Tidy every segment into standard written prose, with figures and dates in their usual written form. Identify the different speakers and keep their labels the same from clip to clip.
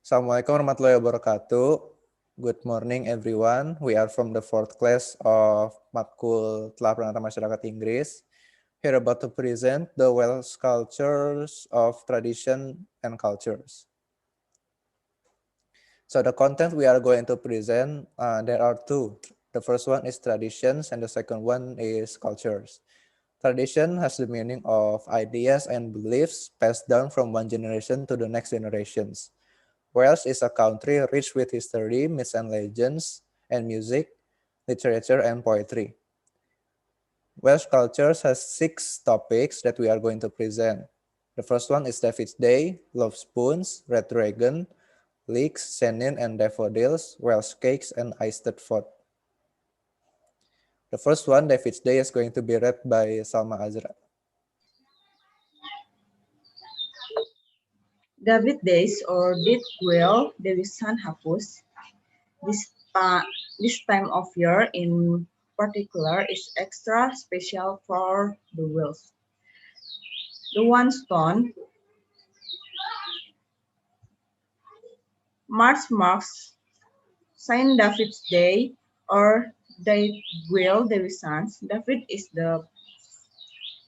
Speaker 1: Assalamualaikum warahmatullahi wabarakatuh. Good morning everyone. We are from the 4th class of Matkul Telaah Pranata Masyarakat Inggris. Here about to present the Welsh cultures of tradition and cultures. So the content we are going to present, there are two. The first one is traditions and the second one is cultures. Tradition has the meaning of ideas and beliefs passed down from one generation to the next generations. Wales is a country rich with history, myths and legends, and music, literature, and poetry. Welsh cultures has 6 topics that we are going to present. The first one is David's Day, Love Spoons, Red Dragon, Leeks, Senin and Daffodils, Welsh Cakes, and Iced Fort. The first one, David's Day, is going to be read by Salma Adzra.
Speaker 2: David Days or Dit Gwel Dewisan Hapus. This time of year in particular is extra special for the Wales. The one stone March marks Saint David's Day or Dit Gwel Dewisans. David is the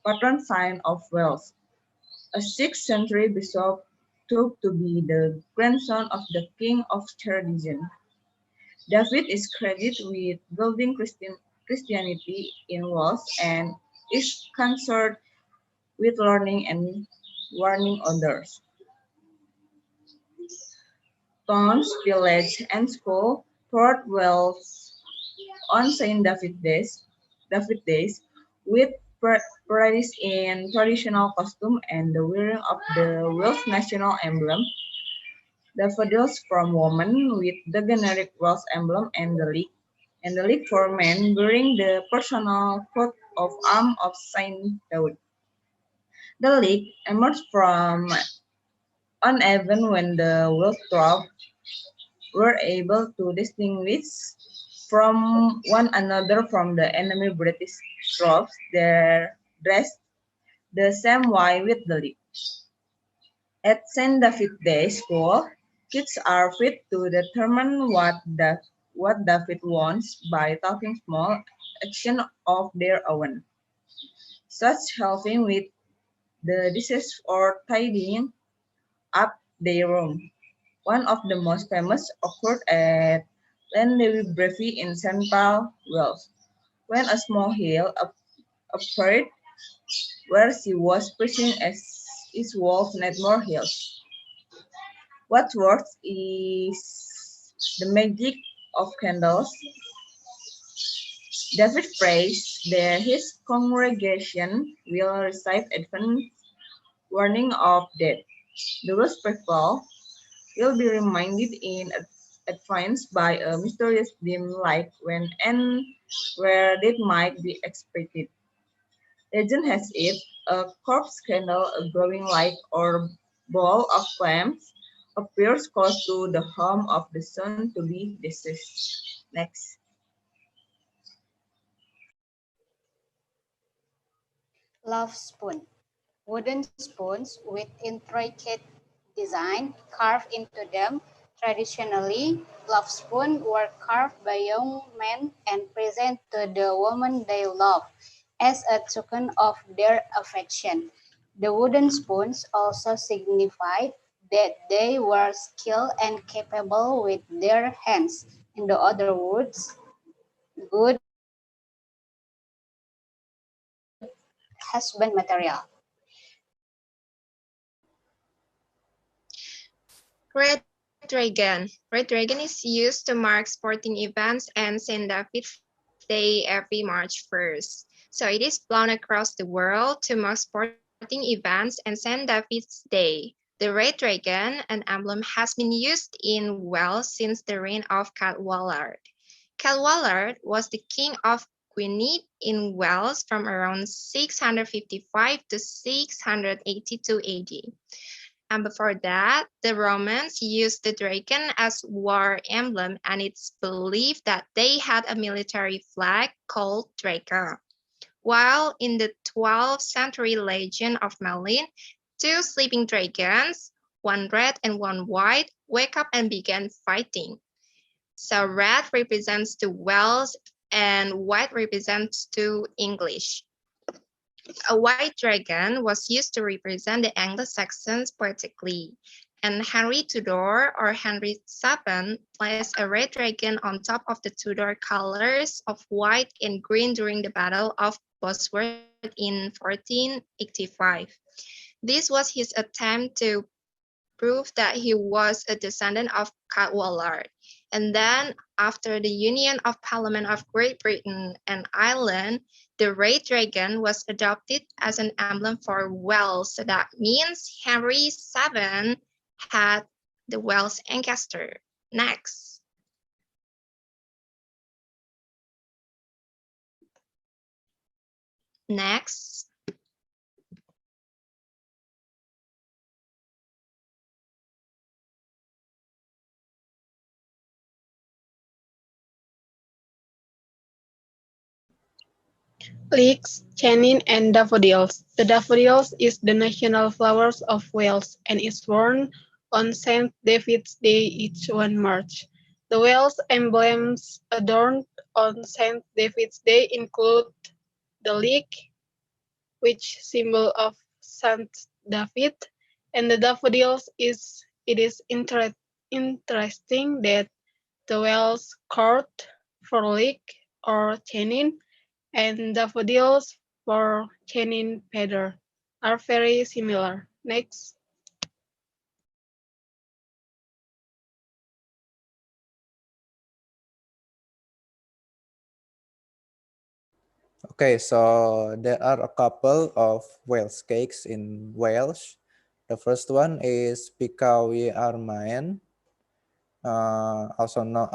Speaker 2: patron saint of Wales. A 6th century bishop took to be the grandson of the king of tradition. David is credited with building Christianity in Wales and is concerned with learning and warning others. Towns, village, and school throughout Wales on Saint David Days with parades in traditional costume and the wearing of the Welsh national emblem, daffodils from women with the generic Welsh emblem, and the league for men wearing the personal coat of arms of Saint David. The league emerged from uneven when the Welsh troops were able to distinguish from one another from the enemy British troops. Their dressed the same way with the league. At St. David Day School, kids are fit to determine what David wants by taking small action of their own, such helping with the dishes or tidying up their room. One of the most famous occurred at Llanelli in Central Wales, when a small hill appeared where she was preaching as is Wolf Netmore Hills. What works is the magic of candles. David prays that his congregation will receive advance warning of death. The Welsh people will be reminded in advance by a mysterious dim light when and where death might be expected. Legend has it a corpse candle, a glowing light, or ball of flames appears close to the home of the son to be deceased. Next.
Speaker 3: Love spoon. Wooden spoons with intricate design carved into them. Traditionally, love spoons were carved by young men and presented to the woman they love as a token of their affection. The wooden spoons also signified that they were skilled and capable with their hands. In other words, good husband material.
Speaker 4: Red Dragon. Red Dragon is used to mark sporting events and St. David's Day every March 1st. So it is blown across the world to mark sporting events and St. David's Day. The Red Dragon, an emblem, has been used in Wales since the reign of Cadwallader. Cadwallader was the king of Gwynedd in Wales from around 655 to 682 AD. And before that, the Romans used the dragon as war emblem, and it's believed that they had a military flag called Draco. While in the 12th century legend of Merlin, two sleeping dragons, one red and one white, wake up and began fighting. So red represents to Welsh and white represents to English. A white dragon was used to represent the Anglo-Saxons politically, and Henry Tudor or Henry VII placed a red dragon on top of the Tudor colors of white and green during the Battle of Bosworth in 1485. This was his attempt to prove that he was a descendant of Cadwallader. And then, after the Union of Parliament of Great Britain and Ireland, the red dragon was adopted as an emblem for Wales. So that means Henry VII had the Welsh ancestor. Next. Next.
Speaker 5: Leeks, Chenin, and daffodils. The daffodils is the national flowers of Wales and is worn on St. David's Day each 1 March. The Wales emblems adorned on St. David's Day include the leek, which symbol of Saint David, and the daffodils is it is interesting that the Welsh court for leek or chenin and daffodils for chenin feather are very similar. Next.
Speaker 1: Okay, so there are a couple of Welsh cakes in Welsh. The first one is Pikawi Armaen. Also no,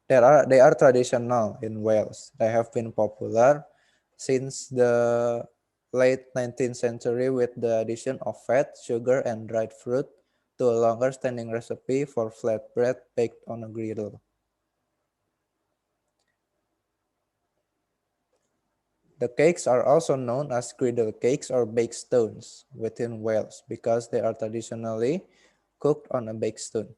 Speaker 1: they are traditional in Wales. They have been popular since the late 19th century with the addition of fat, sugar, and dried fruit to a longer standing recipe for flatbread baked on a griddle. The cakes are also known as griddle cakes or baked stones within Wales because they are traditionally cooked on a baked stone.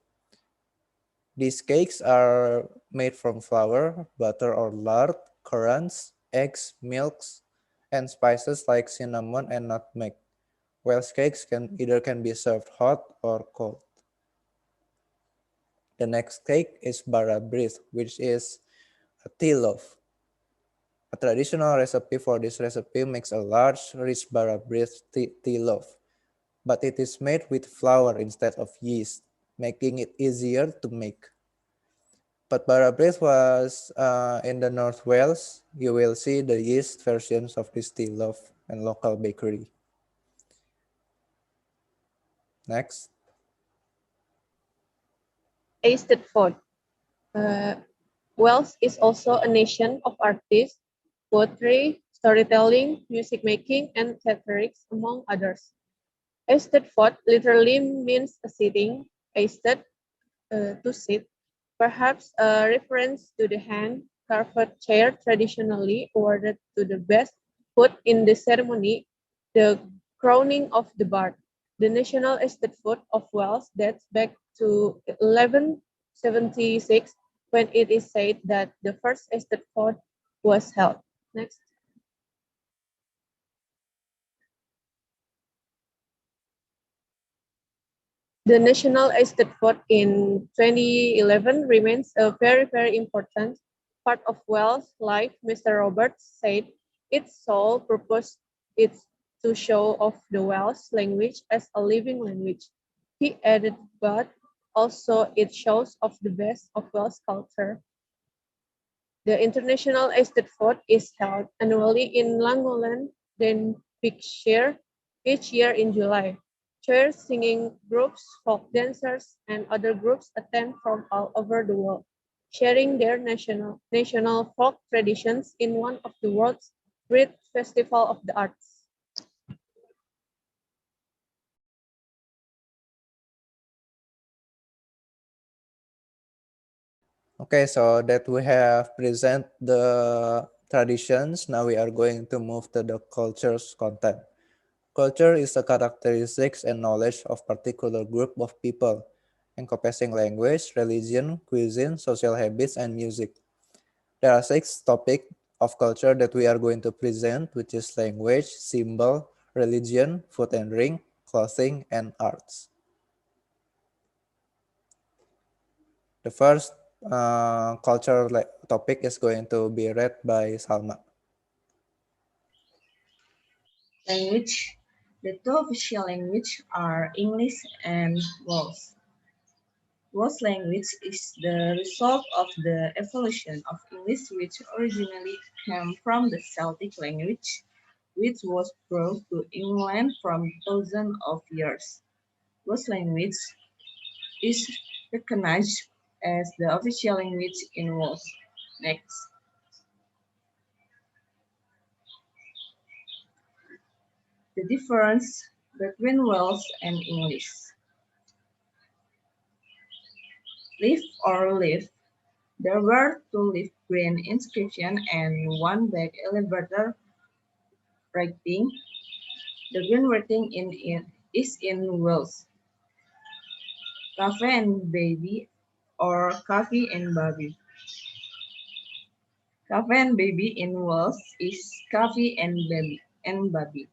Speaker 1: These cakes are made from flour, butter or lard, currants, eggs, milks, and spices like cinnamon and nutmeg. Welsh cakes can be served hot or cold. The next cake is bara bread, which is a tea loaf. A traditional recipe for this recipe makes a large, rich bara bread tea loaf, but it is made with flour instead of yeast, making it easier to make. But bara bread was in the North Wales. You will see the yeast versions of this tea loaf and local bakery. Next.
Speaker 6: Eisteddfod. Wales is also a nation of artists, poetry, storytelling, music making, and theatrics, among others. Eisteddfod literally means a sitting, eisted, to sit, perhaps a reference to the hand-carved chair traditionally awarded to the best foot in the ceremony, the crowning of the bard. The national Eisteddfod of Wales dates back to 1176, when it is said that the first Eisteddfod was held. Next. The National Eisteddfod in 2011 remains a very, very important part of Wales life. Mr. Roberts said its sole purpose is to show off the Welsh language as a living language. He added, but also it shows off the best of Welsh culture. The International Eisteddfod is held annually in Llangollen, Denbighshire, each year in July. Choirs, singing groups, folk dancers, and other groups attend from all over the world, sharing their national folk traditions in one of the world's great festival of the arts.
Speaker 1: Okay, so that we have present the traditions, now we are going to move to the culture's content. Culture is the characteristics and knowledge of particular group of people, encompassing language, religion, cuisine, social habits, and music. There are six topics of culture that we are going to present, which is language, symbol, religion, food and drink, clothing, and arts. The first culture topic is going to be read by Salma.
Speaker 2: Language. The two official languages are English and Welsh. Welsh language is the result of the evolution of English, which originally came from the Celtic language, which was brought to England from thousands of years. Welsh language is recognized as the official language in Wales. Next, the difference between Welsh and English. Live or live. There were two leaf green inscriptions and one black elevator writing. The green writing is in Welsh. Cafe and baby or coffee and baby. Cafe and baby in Welsh is coffee and baby.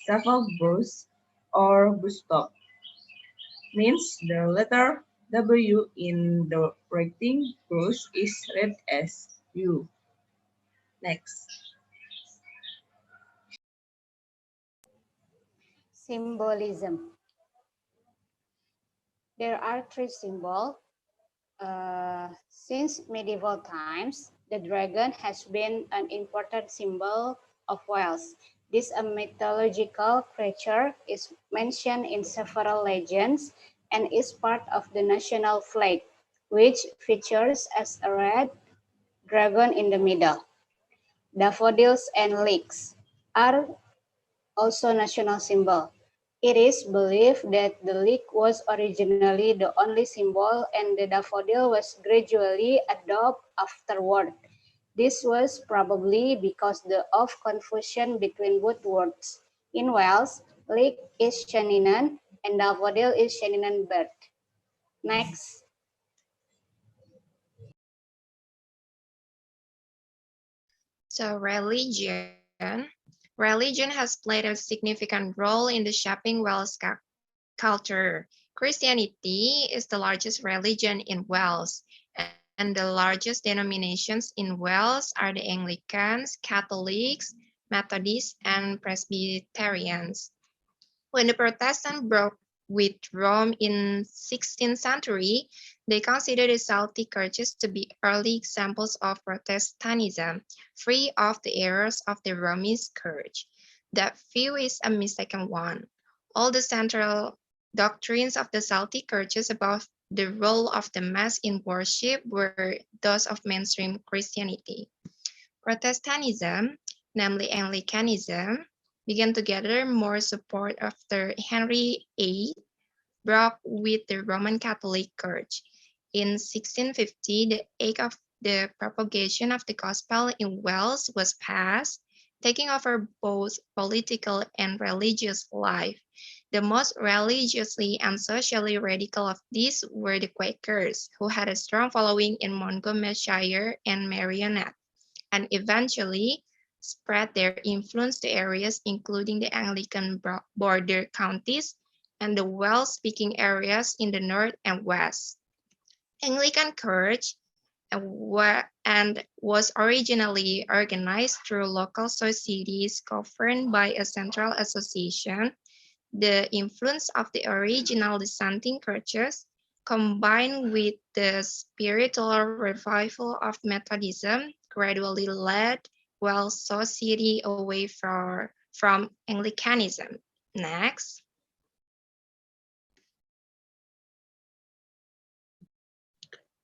Speaker 2: Several bus or bus stop means the letter W in the writing bus is read as U. Next,
Speaker 3: Symbolism. There are three symbols. Since medieval times, the dragon has been an important symbol of Wales. This a mythological creature is mentioned in several legends and is part of the national flag, which features as a red dragon in the middle. Daffodils and leeks are also national symbol. It is believed that the leek was originally the only symbol and the daffodil was gradually adopted afterward. This was probably because of confusion between both words. In Wales, leek is Shaninan and daffodil is Shaninan bird. Next.
Speaker 4: So religion has played a significant role in the shaping Welsh culture. Christianity is the largest religion in Wales, and the largest denominations in Wales are the Anglicans, Catholics, Methodists, and Presbyterians. When the Protestants broke with Rome in 16th century, they considered the Celtic churches to be early examples of Protestantism, free of the errors of the Roman Church. That view is a mistaken one. All the central doctrines of the Celtic churches about the role of the Mass in worship were those of mainstream Christianity. Protestantism, namely Anglicanism, began to gather more support after Henry VIII broke with the Roman Catholic Church. In 1650, the Act of the Propagation of the Gospel in Wales was passed, taking over both political and religious life. The most religiously and socially radical of these were the Quakers, who had a strong following in Montgomeryshire and Merioneth, and eventually spread their influence to areas including the Anglican border counties and the Welsh-speaking areas in the north and west. Anglican Church and was originally organized through local societies governed by a central association. The influence of the original dissenting churches, combined with the spiritual revival of Methodism, gradually led Welsh society away from Anglicanism. Next.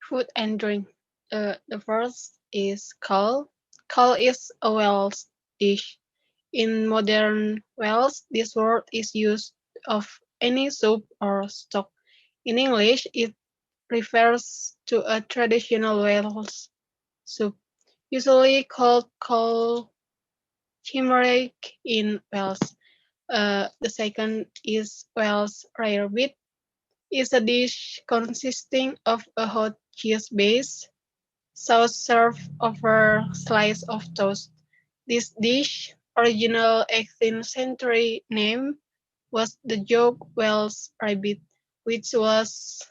Speaker 5: Food and drink. The first is kol. Kol is a Welsh dish. In modern Welsh, this word is used of any soup or stock. In English, it refers to a traditional Welsh soup, usually called kol chimeric in Wales. The second is Wales rarebit. Is a dish consisting of a hot cheese base, sauce served over slice of toast. This dish, original 18th century name, was the joke Welsh rabbit, which was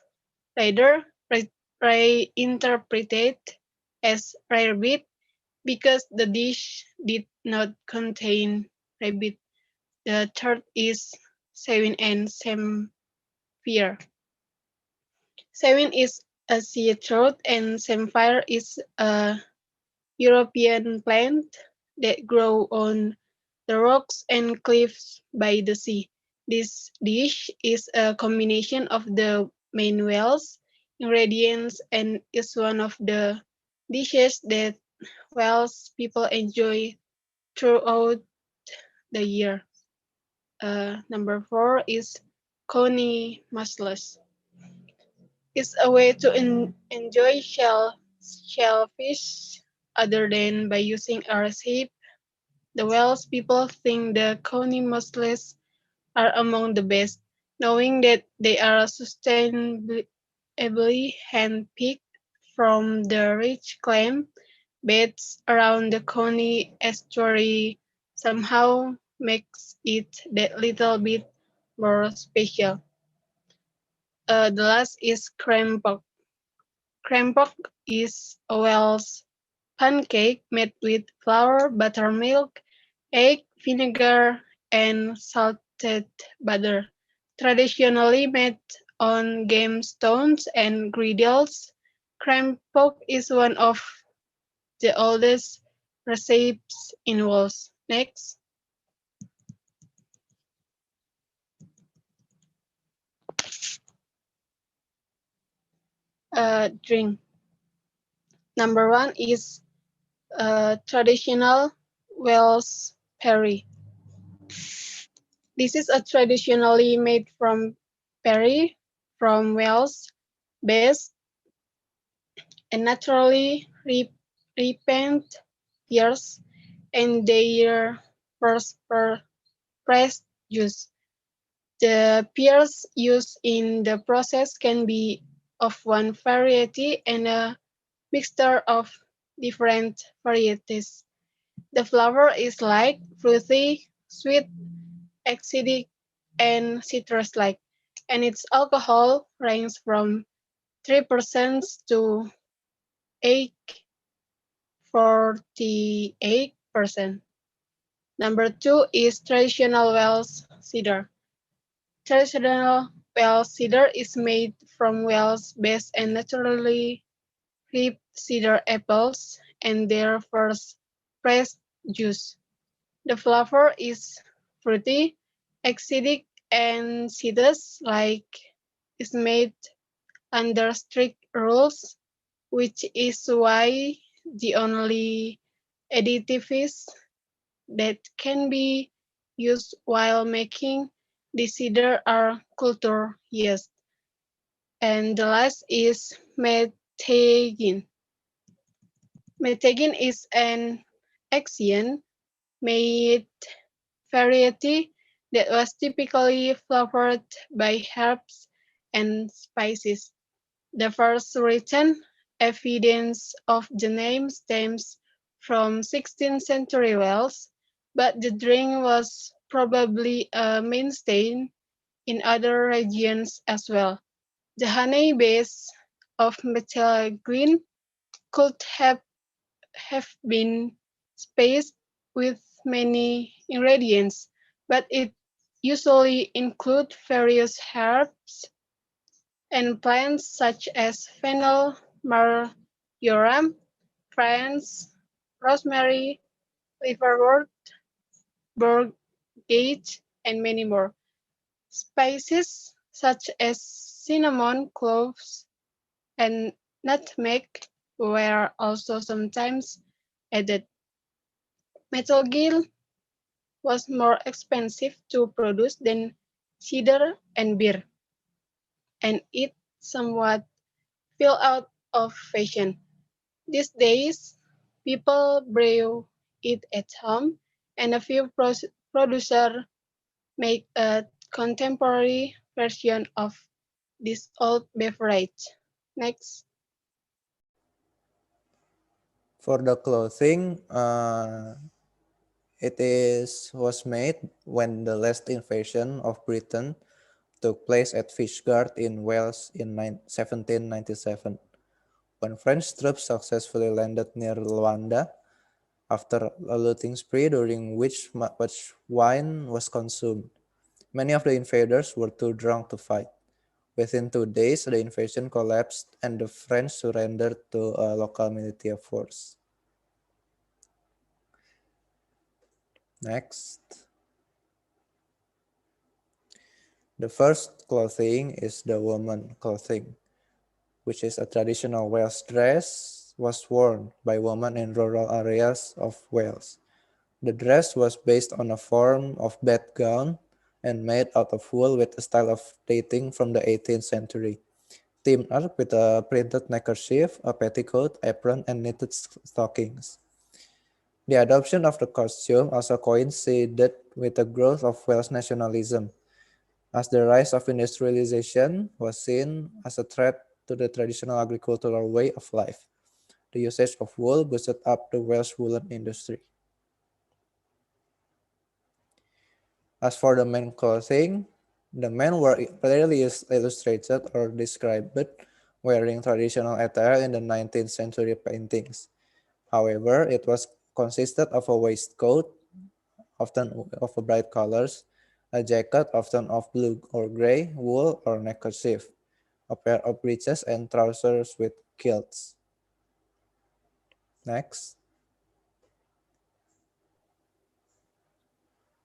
Speaker 5: later reinterpreted as rarebit because the dish did not contain rabbit. The third is Sewin and Samphire. Sewin is a sea trout and Samphire is a European plant that grow on the rocks and cliffs by the sea. This dish is a combination of the main Welsh ingredients and is one of the dishes that Welsh people enjoy throughout the year. Number 4 is Coney mussels. It's a way to enjoy shellfish other than by using a recipe. The Welsh people think the Coney mussels are among the best, knowing that they are sustainably hand-picked from the rich clam beds around the Coney estuary somehow makes it that little bit more special. The last is crempog. Crempog is a Welsh pancake made with flour, buttermilk, egg, vinegar, and salted butter. Traditionally made on stones and griddles, crempog is one of the oldest recipes in Wales. Next, drink. Number 1 is traditional Welsh perry. This is a traditionally made from perry from Wales, based and naturally ripened pears and their first pressed juice. The pears used in the process can be of one variety and a mixture of different varieties. The flavor is light, fruity, sweet, acidic, and citrus-like, and its alcohol ranges from 3% to 8.48%. Number 2 is traditional Welsh cider. Traditional Welsh cider is made from Welsh-based and naturally ripe cedar apples and their first pressed juice. The flavor is fruity, acidic, and citrus-like. Is made under strict rules, which is why the only additives that can be used while making the cider are cultured yeast. And the last is methagin. Methagin is an Asian made variety that was typically flavored by herbs and spices. The first written evidence of the name stems from 16th century Wales, but the drink was probably a mainstay in other regions as well. The honey base of methylene could have been spaced with many ingredients, but it usually includes various herbs and plants such as fennel, marjoram, France, rosemary, liverwort, burgage, and many more. Spices such as cinnamon, cloves, and nutmeg were also sometimes added. Metal was more expensive to produce than cider and beer, and it somewhat fell out of fashion. These days, people brew it at home and a few producers make a contemporary version of this old beverage. Next.
Speaker 1: For the clothing, was made when the last invasion of Britain took place at Fishguard in Wales in 1797, when French troops successfully landed near Luanda after a looting spree during which much wine was consumed. Many of the invaders were too drunk to fight. Within 2 days, the invasion collapsed and the French surrendered to a local military force. Next. The first clothing is the woman clothing, which is a traditional Welsh dress was worn by women in rural areas of Wales. The dress was based on a form of bedgown and made out of wool with a style of dating from the 18th century. Teamed up with a printed neckerchief, a petticoat, apron, and knitted stockings. The adoption of the costume also coincided with the growth of Welsh nationalism, as the rise of industrialization was seen as a threat to the traditional agricultural way of life. The usage of wool boosted up the Welsh woolen industry. As for the men clothing, the men were rarely illustrated or described wearing traditional attire in the 19th century paintings. However, it was consisted of a waistcoat, often of bright colors, a jacket, often of blue or gray, wool or neckerchief, a pair of breeches and trousers with kilts. Next.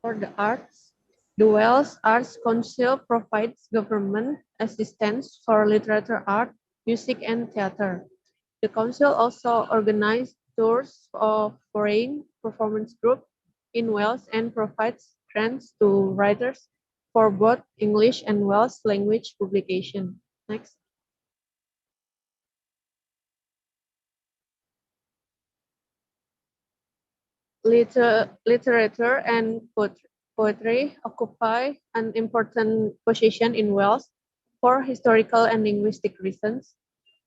Speaker 6: For the arts, the Wales Arts Council provides government assistance for literature art, music, and theater. The council also organizes tours of foreign performance groups in Wales and provides grants to writers for both English and Welsh language publication. Next. Literature and poetry occupy an important position in Wales for historical and linguistic reasons.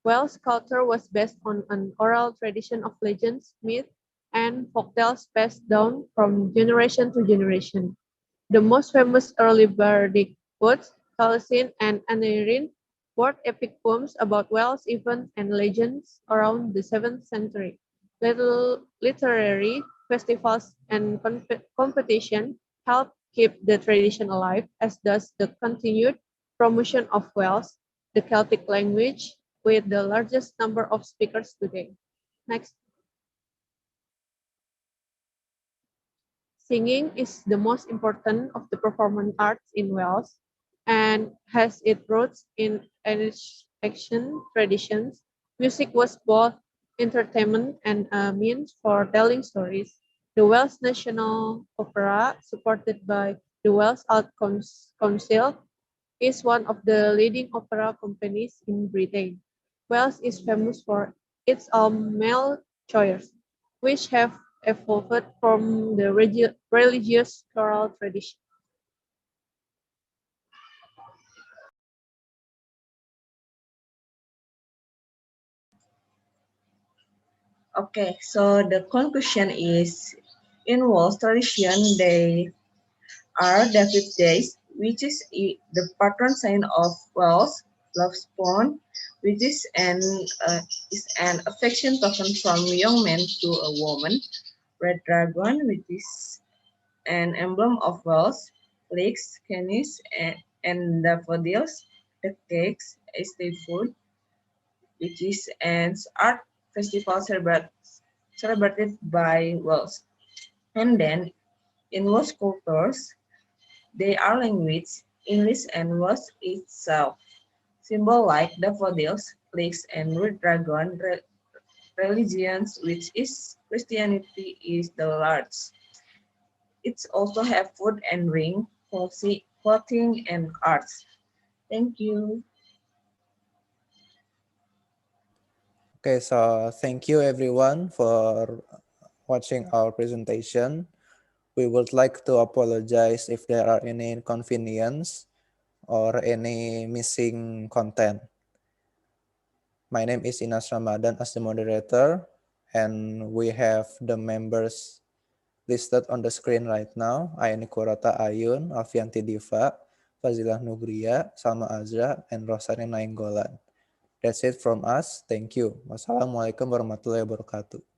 Speaker 6: Welsh culture was based on an oral tradition of legends, myths, and folktales passed down from generation to generation. The most famous early bardic poets, Taliesin and Aneurin, wrote epic poems about Welsh events and legends around the 7th century. Little literary festivals and competition help keep the tradition alive, as does the continued promotion of Welsh, the Celtic language, with the largest number of speakers today. Next. Singing is the most important of the performance arts in Wales and has its roots in ancient traditions. Music was both entertainment and a means for telling stories. The Welsh National Opera, supported by the Welsh Arts Council, is one of the leading opera companies in Britain. Wales is famous for its all-male choirs, which have evolved from the religious choral tradition.
Speaker 2: Okay, so the conclusion is in Welsh tradition, they are David Days, which is the patron saint of Wales, love spawn, which is an affection token from young man to a woman, red dragon, which is an emblem of Wales, lakes, canis, and daffodils, the cakes, a state food, which is an art festival celebrated by Wales. And then in most cultures, they are language, English and Welsh itself. Symbol like daffodils, lakes, and red dragon religions, which is Christianity, is the large. It's also have food and drink, clothing, and arts. Thank you.
Speaker 1: Okay, so thank you everyone for watching our presentation. We would like to apologize if there are any inconvenience or any missing content. My name is Inas Ramadhan as the moderator, and we have the members listed on the screen right now: Aeny Qurrota Ayun, Alvianti Diva, Fazilah Nugria, Salma Adzra, and Rohsanni Nainggolan. That's it from us. Thank you. Wassalamualaikum warahmatullahi wabarakatuh.